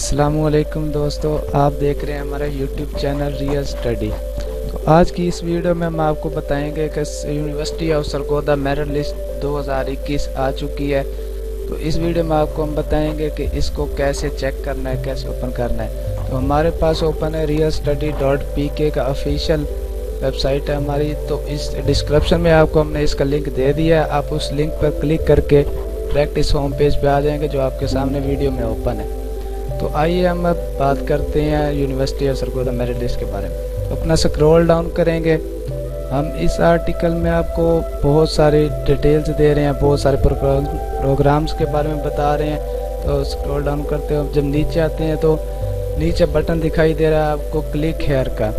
अस्सलामुअलैकुम दोस्तों, आप देख रहे हैं हमारा यूट्यूब चैनल रियल स्टडी। तो आज की इस वीडियो में हम आपको बताएंगे कि university of Sargodha merit list 2021 आ चुकी है। तो इस वीडियो में आपको हम बताएंगे कि इसको कैसे चेक करना है, कैसे ओपन करना है। तो हमारे पास ओपन है realstudy.pk का ऑफिशियल वेबसाइट है हमारी। तो इस डिस्क्रिप्शन में आपको हमने इसका लिंक दे दिया है। आप उस लिंक पर क्लिक करके प्रैक्टिस होम पेज पे आ जाएंगे जो आपके सामने वीडियो में ओपन है। तो आइए हम अब बात करते हैं university of Sargodha merit list के बारे में। तो अपना स्क्रॉल डाउन करेंगे। हम इस आर्टिकल में आपको बहुत सारी डिटेल्स दे रहे हैं, बहुत सारे प्रोग्राम्स के बारे में बता रहे हैं। तो स्क्रॉल डाउन करते हो, जब नीचे आते हैं तो नीचे बटन दिखाई दे रहा है आपको क्लिक हेयर का,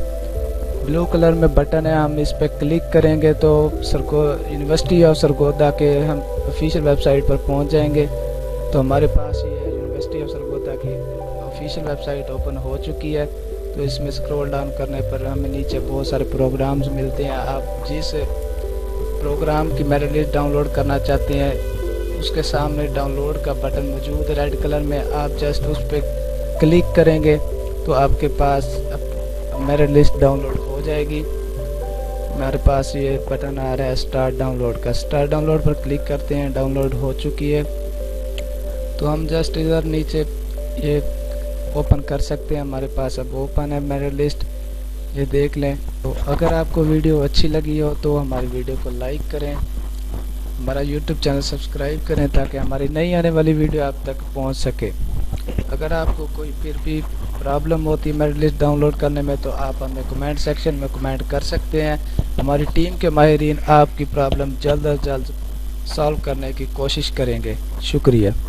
ब्लू कलर में बटन है। हम इस पर क्लिक करेंगे तो यूनिवर्सिटी ऑफ सरगोदा के हम ऑफिशियल वेबसाइट पर पहुंच जाएंगे। तो हमारे पास ये यूनिवर्सिटी ऑफ सरगोदा की ऑफिशियल वेबसाइट ओपन हो चुकी है। तो इसमें स्क्रॉल डाउन करने पर हमें नीचे बहुत सारे प्रोग्राम्स मिलते हैं। आप जिस प्रोग्राम की मेरिट लिस्ट डाउनलोड करना चाहते हैं उसके सामने डाउनलोड का बटन मौजूद है रेड कलर में। आप जस्ट उस पर क्लिक करेंगे तो आपके पास मेरिट लिस्ट डाउनलोड हो जाएगी। हमारे पास ये बटन आ रहा है स्टार्ट डाउनलोड का। स्टार्ट डाउनलोड पर क्लिक करते हैं, डाउनलोड हो चुकी है। तो हम जस्ट इधर नीचे ये ओपन कर सकते हैं। हमारे पास अब ओपन है मेरिट लिस्ट, ये देख लें। तो अगर आपको वीडियो अच्छी लगी हो तो हमारी वीडियो को लाइक करें, हमारा यूट्यूब चैनल सब्सक्राइब करें ताकि हमारी नई आने वाली वीडियो आप तक पहुंच सके। अगर आपको कोई फिर भी प्रॉब्लम होती है मेरिट लिस्ट डाउनलोड करने में तो आप हमें कमेंट सेक्शन में कमेंट कर सकते हैं। हमारी टीम के माहिरीन आपकी प्रॉब्लम जल्द अज जल्द सॉल्व करने की कोशिश करेंगे। शुक्रिया।